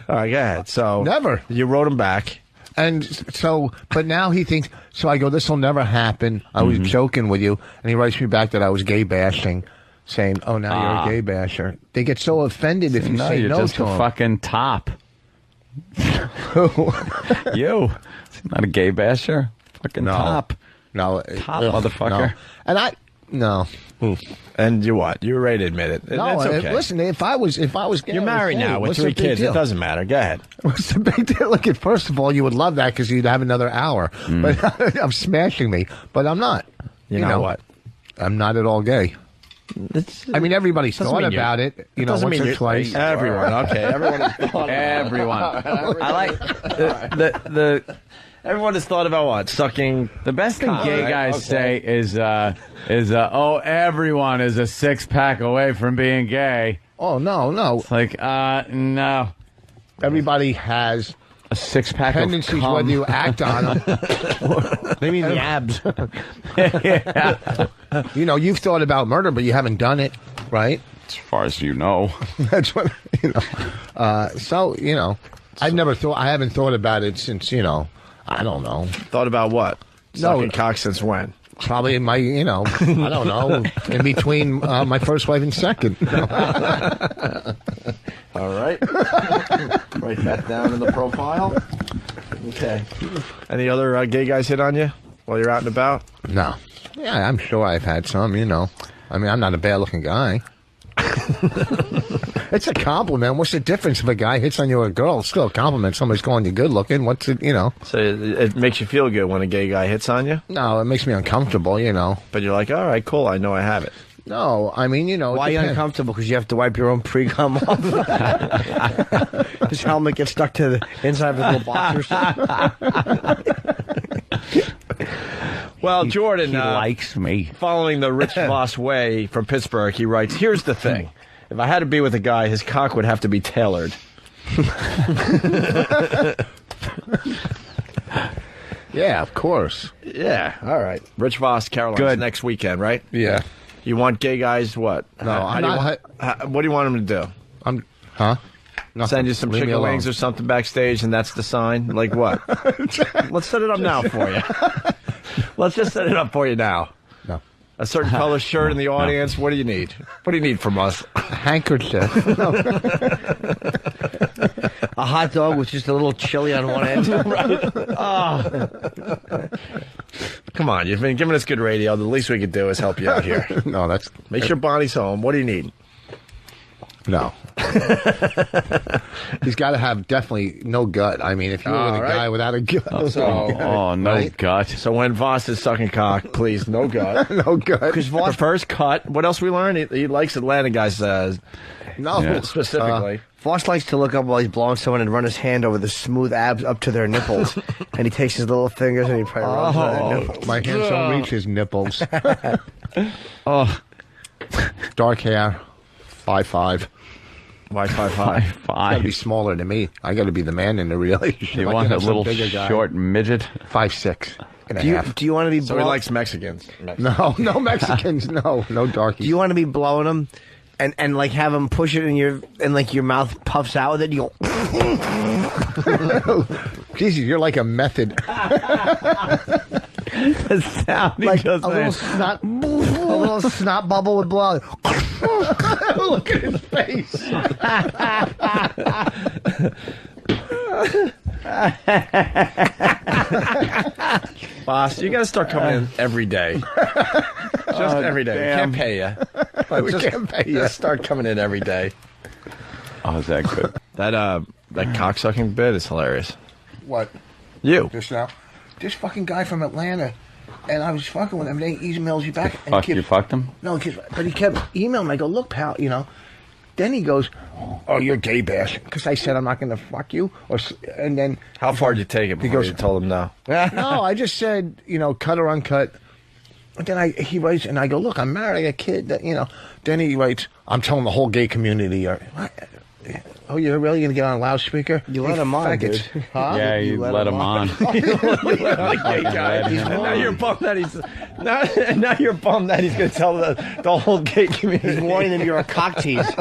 All right, go ahead. So Never. You wrote him back. And so, but now he thinks, so I go, this will never happen. I was joking with you. And he writes me back that I was gay bashing, saying, oh, now you're a gay basher. They get so offended if you No, say you're no just to a them. fucking top. You, not a gay basher. Fucking No. top. No. Top motherfucker. No. And no. And you what? You were ready to admit it. No, That's okay. listen, if I was gay, You're I was married gay. now with What's the 3 big kids. deal? It doesn't matter. Go ahead. What's the big deal? Look, first of all, you would love that because you'd have another hour. But I'm smashing me. But I'm not. You know what? I'm not at all gay. I mean, everybody's Doesn't thought mean you- about it, you know, Doesn't once mean or you- twice. Everyone. Okay. Everyone has thought Everyone. I like the Everyone has thought about what? Sucking. the best thing gay right, guys okay. say is oh, everyone is a 6-pack away from being gay. Oh, no. It's like no, Everybody has a 6-pack of tendencies, cum. whether you act on them. They mean the abs. You know, you've thought about murder, but you haven't done it, right? As far as you know. That's what, you know. So, you know, I haven't thought about it since, you know, I don't know. Thought about what? Sucking cock since when? Probably in my, you know, I don't know, in between my first wife and second. All right. Write that down in the profile. Okay. Any other gay guys hit on you while you're out and about? No. Yeah, I'm sure I've had some, you know. I mean, I'm not a bad-looking guy. It's a compliment. What's the difference if a guy hits on you or a girl? It's still a compliment. Somebody's calling you good-looking. What's it, you know? So it makes you feel good when a gay guy hits on you, No, it makes me uncomfortable, you know. but you're like, all right, cool, I know I have it. No, I mean, you know. it Why are you depends. uncomfortable? Because you have to wipe your own pre-cum off. His helmet gets stuck to the inside of his little boxers. Well, Jordan, He likes me. following the Rich Voss way from Pittsburgh, he writes, here's the thing. If I had to be with a guy, his cock would have to be tailored. Yeah, of course. Yeah, all right. Rich Voss, Caroline's Good. next weekend, right? Yeah. You want gay guys, what? No, How I'm do you not- what do you want them to do? Huh? Nothing. Send you some Leave me chicken alone. wings or something backstage, and that's the sign? Like what? Let's set it up now for you. Let's just set it up for you now. No. A certain color shirt in the audience. What do you need? What do you need from us? Handkerchief. A hot dog with just a little chili on one end. Come on, you've been giving us good radio. The least we could do is help you out here. No, that's... Make sure Bonnie's home. What do you need? No. He's got to have definitely no gut. I mean, if you're with a guy without a gut. No right? gut. So when Voss is sucking cock, please, no gut. No gut. Because Voss prefers cut. What else we learned? He likes Atlanta guys No. specifically. Voss likes to look up while he's blowing someone and run his hand over the smooth abs up to their nipples. And he takes his little fingers and he probably rubs their nipples. My hands don't reach his nipples. Oh, Dark hair. 5'5". Why 5'5"? Got to be smaller than me. I got to be the man in the relationship. You I want can't a have some little bigger guy. short midget? 5'6" and a half. Do you want to be So he likes Mexicans. No Mexicans. No darkies. Do you want to be blowing him and like have him push it in your mouth puffs out with it? You go. Jesus, you're like a method. The sound he Like just a little snot bubble would blow out. Look at his face. Boss, you got to start coming in every day. Just every day. damn. We can't pay you. We can't pay you. Just start coming in every day. Oh, is that good? That cocksucking bit is hilarious. What? You. Just now? This fucking guy from Atlanta, and I was fucking with him, and he emails you back. And You fucked him? No, but he kept emailing me. I go, look, pal, Then he goes, oh, you're gay bashing. Because I said I'm not going to fuck you. And then... How far did you take it before you told him no? No, I just said, cut or uncut. And then he writes, and I go, look, I'm married, a kid, Then he writes, I'm telling the whole gay community. Oh, you're really going to get on a loudspeaker? You let him on, dude. Huh? Yeah, you let him on. Now you're bummed that now you're bummed that he's going to tell the whole gay community. He's warning them you're a cock tease.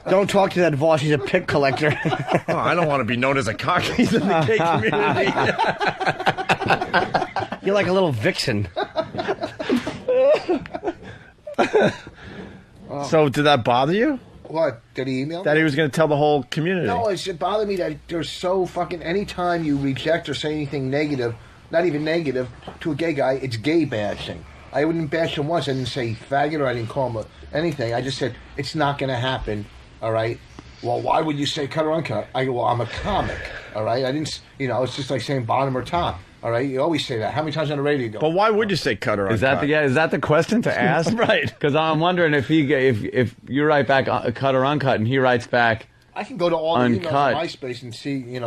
Don't talk to that Voss. He's a pick collector. Oh, I don't want to be known as a cock tease in the gay community. You're like a little vixen. So did that bother you? What? Did he email That me? he was going to tell the whole community? No, it bothered me that there's so fucking... Anytime you reject or say anything negative, not even negative, to a gay guy, it's gay bashing. I wouldn't bash him once. I didn't say faggot or I didn't call him anything. I just said, it's not going to happen, all right? Well, why would you say cut or uncut? I go, well, I'm a comic, all right? I didn't... it's just like saying bottom or top. All right, you always say that. How many times on the radio you go? But why would you say cut or uncut? Is that the question to ask? Right. Because I'm wondering if you write back cut or uncut, and he writes back. I can go to all uncut. the emails on MySpace and see, you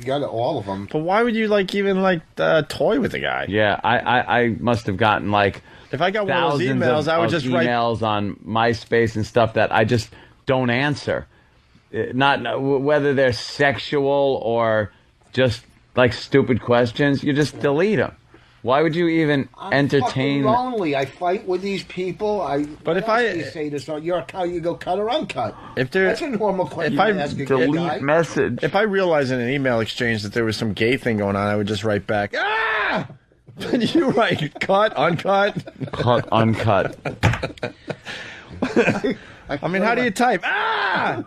got all of them. But why would you even toy with the guy? Yeah, I must have gotten like If I got one of those thousands emails, I would of just write emails on MySpace and stuff that I just don't answer. Not whether they're sexual or just like stupid questions. You just delete them. Why would you even entertain? I'm fucking lonely. I fight with these people. But if I say this, you go cut or uncut. If there, that's a normal question. If I to ask a gay delete guy. message. If I realized in an email exchange that there was some gay thing going on, I would just write back. Ah! But you write cut, uncut, cut, uncut. I mean, how do you type? Ah!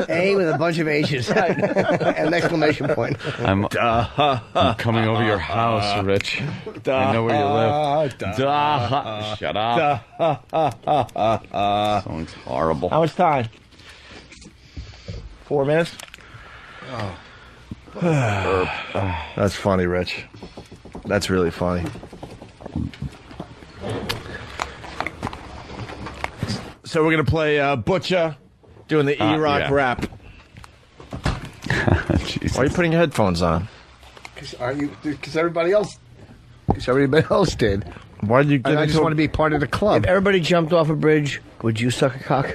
A with a bunch of H's. And an exclamation point. I'm coming over your house, Rich. I know where you live. Shut up. Sounds horrible. How much time? 4 minutes? That's funny, Rich. That's really funny. So we're going to play Butcher doing the E-Rock yeah. rap. Why are you putting your headphones on? Because everybody else did. Why did you get I just want to be part of the club. If everybody jumped off a bridge, would you suck a cock?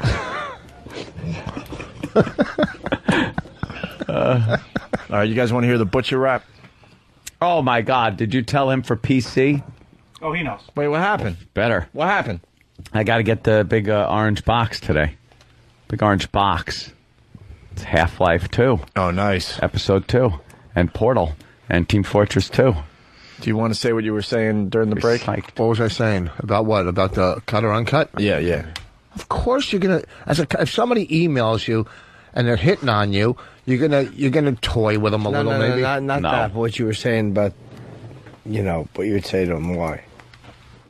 All right, you guys want to hear the Butcher rap? Oh, my God. Did you tell him for PC? Oh, he knows. Wait, what happened? Better. What happened? I got to get the big orange box today. Big orange box. It's Half-Life 2. Oh, nice. Episode 2. And Portal. And Team Fortress 2. Do you want to say what you were saying during the break? Psyched. What was I saying? About what? About the cut or uncut? Yeah. Of course you're gonna. If somebody emails you and they're hitting on you, you're gonna toy with them a little, maybe. Not No. that. But what you were saying about, what you would say to him. Why?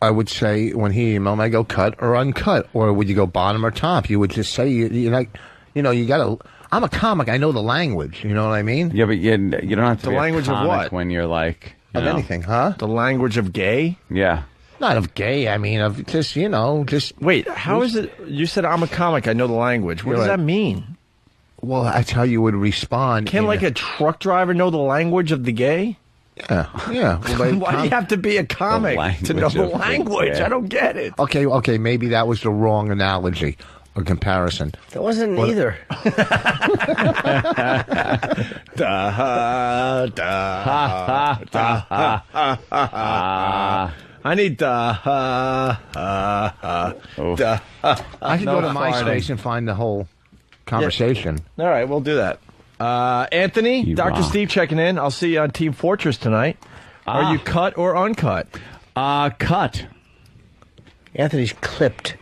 I would say when he emailed me, I go cut or uncut, or would you go bottom or top? You would just say you're like, you gotta. I'm a comic. I know the language. You know what I mean? Yeah, but you don't have to The be language a of comic what? when you're like Of anything, huh? The language of gay? Yeah. Not of gay. I mean, of just just. Wait, how is it? You said I'm a comic. I know the language. What does that mean? Well, that's how you would respond. Can like a truck driver know the language of the gay? Yeah. Well, Why do you have to be a comic to know the language? I don't get it. Okay. Maybe that was the wrong analogy or comparison. It wasn't either. I need I can go to MySpace and find the whole conversation. All right, we'll do that. Anthony, You Dr. rock. Steve checking in. I'll see you on Team Fortress tonight. Are you cut or uncut? Cut. Anthony's clipped.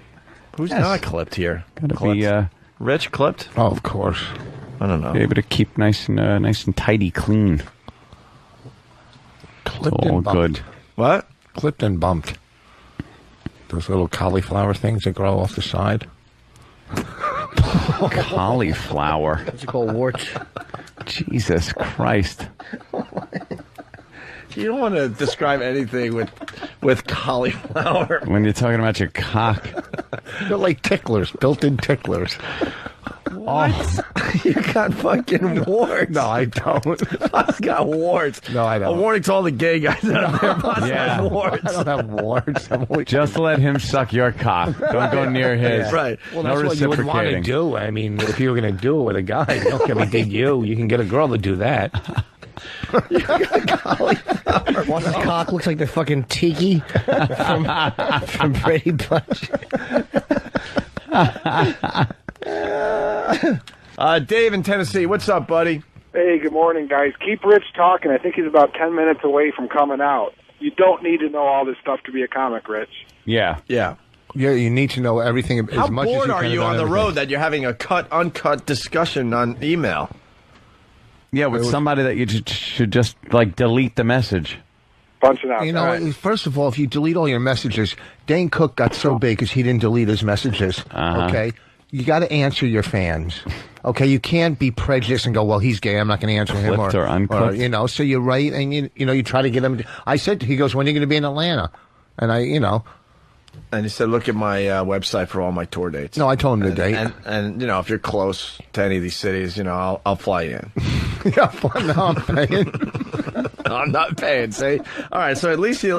Who's not clipped here? Gotta Clipped. be Rich clipped? Oh, of course. I don't know. be able to keep nice and tidy, clean. Clipped All and bumped. good. What? Clipped and bumped. Those little cauliflower things that grow off the side. Cauliflower. What's it called? Warts. Jesus Christ. You don't want to describe anything with cauliflower. When you're talking about your cock. They're like ticklers, built-in ticklers. What? You got fucking warts. No, I don't. Buzz got warts. No, I don't. A warning to all the gay guys out there. Buzz Yeah. has warts. I don't have warts. Just let him suck your cock. Don't go near his. Right. Well, No that's what you would want to reciprocating. do. I mean, if you were going to do it with a guy, don't get me dig you. You can get a girl to do that. Walter's cock looks like the fucking tiki from Brady Bunch. Dave in Tennessee, what's up, buddy? Hey, good morning, guys. Keep Rich talking. I think he's about 10 minutes away from coming out. You don't need to know all this stuff to be a comic, Rich. Yeah. Yeah. Yeah, you need to know everything as How much as bored you are can you about on the everything. road that you're having a uncut discussion on email? Yeah, with somebody that you should just, like, delete the message. Bunching out. You know, All right. first of all, if you delete all your messages, Dane Cook got so big because he didn't delete his messages. Okay? You got to answer your fans. Okay? You can't be prejudiced and go, well, he's gay. I'm not going to answer him. Clipped or unclipped. You know, so you write and, you try to get him. I said, he goes, when are you going to be in Atlanta? And And he said, look at my website for all my tour dates. no, I told him the date. And if you're close to any of these cities, I'll fly you in. Yeah, fine, no, I'm paying. I'm not paying, see? All right, so at least he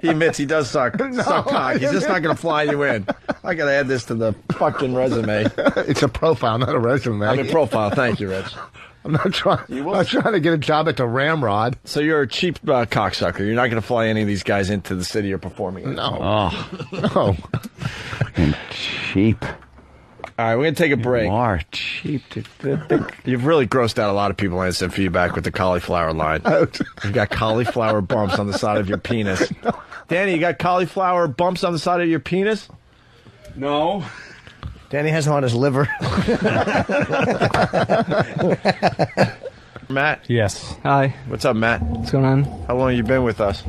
admits he does suck cock. He's just not going to fly you in. I got to add this to the fucking resume. It's a profile, not a resume. I mean, profile. Thank you, Rich. I'm not trying to get a job at the Ramrod. So you're a cheap cocksucker. You're not going to fly any of these guys into the city you're performing in. No. Oh, No. fucking cheap. All right, we're going to take a break. You are cheap. You've really grossed out a lot of people and sent feedback with the cauliflower line. You've got cauliflower bumps on the side of your penis. Danny, you got cauliflower bumps on the side of your penis? No. Danny has them on his liver. Matt? Yes. Hi. What's up, Matt? What's going on? How long have you been with us?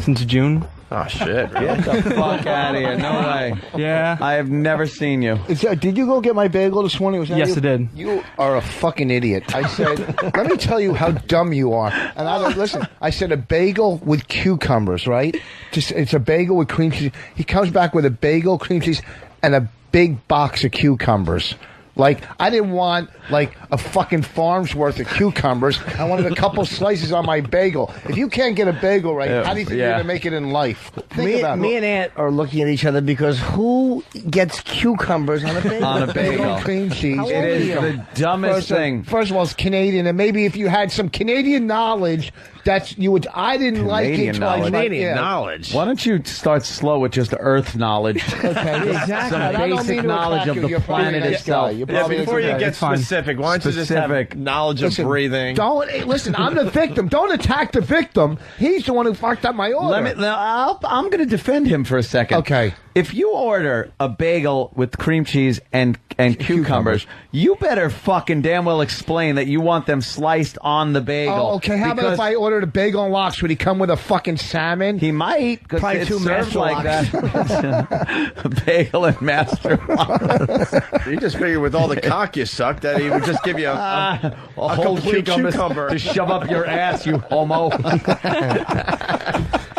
Since June? Oh, shit. Really? Get the fuck out of here. No way. Yeah. I have never seen you. Did you go get my bagel this morning? Was that Yes, you? I did. You are a fucking idiot. I said, let me tell you how dumb you are. And listen, I said a bagel with cucumbers, right? It's a bagel with cream cheese. He comes back with a bagel, cream cheese, and a big box of cucumbers. Like, I didn't want, like, a fucking farm's worth of cucumbers. I wanted a couple slices on my bagel. If you can't get a bagel right, how do you think you're going to make it in life? Think about Me it. and Aunt are looking at each other because who gets cucumbers on a bagel? On a bagel. Cream cheese. How old It are is you? the dumbest thing. First of all, it's Canadian, and maybe if you had some Canadian knowledge, that's you would. I didn't like it. Canadian till I knowledge. tried- Canadian yeah. knowledge. Why don't you start slow with just Earth knowledge? Okay, Exactly. I don't basic mean to knowledge attack of you. the You're probably planet a nice itself. guy. You're Yeah, probably a before good you guy. get It's fine. specific, why don't you just Specific. have knowledge Listen, of breathing? Don't listen. I'm the victim. Don't attack the victim. He's the one who fucked up my order. I'm going to defend him for a second. Okay. if you order a bagel with cream cheese and cucumbers, you better fucking damn well explain that you want them sliced on the bagel. Oh, okay. How about if I ordered a bagel and lox? Would he come with a fucking salmon? He might, because it's served like that. A bagel and master lox. You just figured with all the cock you suck that he would just give you a whole cucumber to shove up your ass, you homo.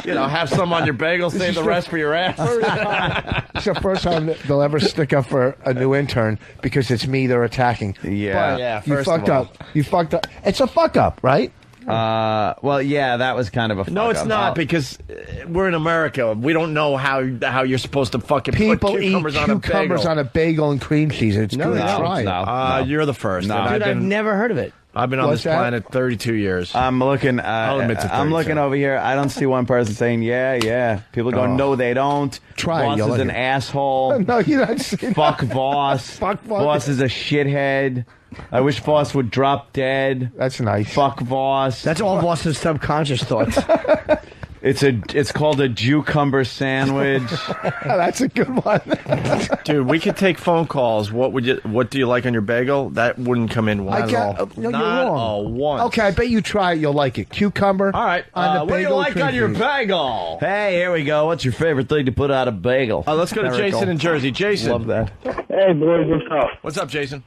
You know, have some on your bagel, save the rest for your ass. It's the first time they'll ever stick up for a new intern because it's me they're attacking. Yeah. But you fucked up. You fucked up. It's a fuck up, right? Well, yeah, that was kind of a fuck No, it's up. not, because we're in America. We don't know how you're supposed to fucking People put eat cucumbers on a bagel and cream cheese. It's good. Try it. You're the first. No. And Dude, I've never heard of it. I've been on this planet 32 years. I'm looking. I'll admit to I'm 32. looking over here. I don't see one person saying, "Yeah." People going, "No, they don't." Try it, Voss you'll is like an it. asshole. No, you're not saying Fuck Voss. Fuck Voss. Voss is a shithead. I wish Voss would drop dead. That's nice. Fuck Voss. That's all Boston's subconscious thoughts. It's called a cucumber sandwich. That's a good one. Dude, we could take phone calls. What do you like on your bagel? That wouldn't come in one at all. No, Not you're wrong. a one. Okay, I bet you try it. You'll like it. Cucumber. All right. On the What do you bagel like cream on your cheese. bagel? Hey, here we go. What's your favorite thing to put on a bagel? Let's go to Jason in Jersey. Jason. Love that. Hey, boys, what's up? What's up, Jason?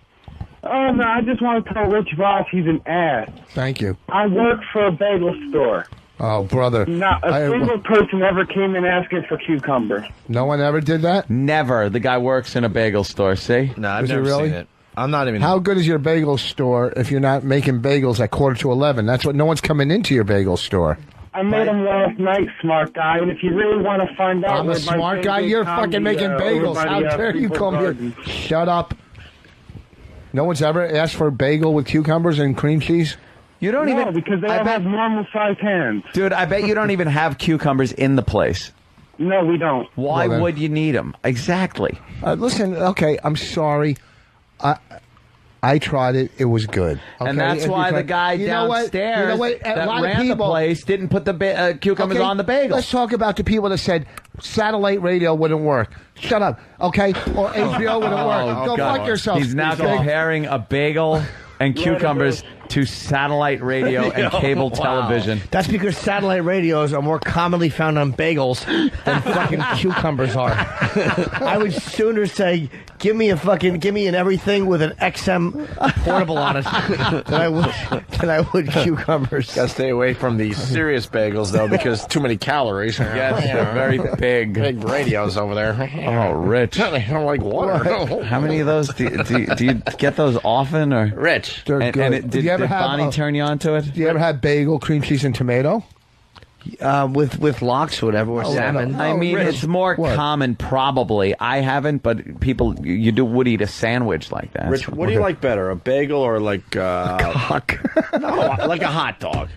Oh, no, I just want to tell Rich Voss he's an ass. Thank you. I work for a bagel store. Oh, brother. Not a single person ever came in asking for cucumbers. No one ever did that? Never. The guy works in a bagel store. See? No, I've Is it never really? seen it. I'm not even. How good is your bagel store if you're not making bagels at 11:15? That's what no one's coming into your bagel store. I made them last night, smart guy, and if you really want to find out... I'm a where my smart guy. bagel You're comedy, fucking making over bagels. by How the, dare you People's come Garden. here? Shut up. No one's ever asked for a bagel with cucumbers and cream cheese? You don't No, even. because they all have normal-sized hands. Dude, I bet you don't even have cucumbers in the place. No, we don't. Why Well, then- would you need them? Exactly. Listen, okay, I'm sorry. I tried it. It was good. Okay? And that's If you why try- the guy You know what? downstairs You know what? A that lot of ran the people- place didn't put the cucumbers Okay, on the bagel. Let's talk about the people that said satellite radio wouldn't work. Shut up, okay? Or HBO wouldn't work. Go God. fuck yourself. He's now comparing a bagel and cucumbers to satellite radio and cable television. That's because satellite radios are more commonly found on bagels than fucking cucumbers are. I would sooner say, give me an everything with an XM portable on it than I would cucumbers. Gotta stay away from the serious bagels, though, because too many calories. Yes, they're very big. Big radios over there. Oh, Rich. I don't like water. How many of those do you get those often? Or Rich. They're and, good. and it, did, you ever did have Bonnie turn you on to it? Do you ever have bagel, cream cheese, and tomato? With lox or whatever, or salmon. no. I mean, Rich. it's more What? common, probably. I haven't, but people, you would eat a sandwich like that. Rich, what do you like better, a bagel or like Fuck. no, like a hot dog?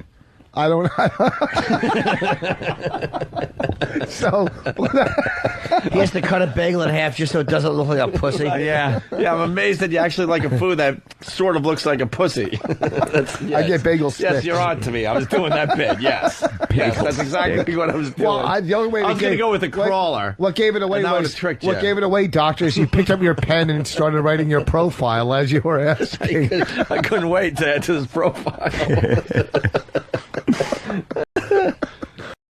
I don't. So He has to cut a bagel in half just so it doesn't look like a pussy. Yeah. Yeah, I'm amazed that you actually like a food that sort of looks like a pussy. I get bagel Yes, sticks. you're on to me. I was doing that bit. Yes, yes, that's exactly what I was doing. Well, the only way I was going to go with the what- crawler. What gave it away And that was would've tricked what you. gave it away, doctor, is you picked up your pen and started writing your profile as you were asking. I couldn't wait to add to this profile.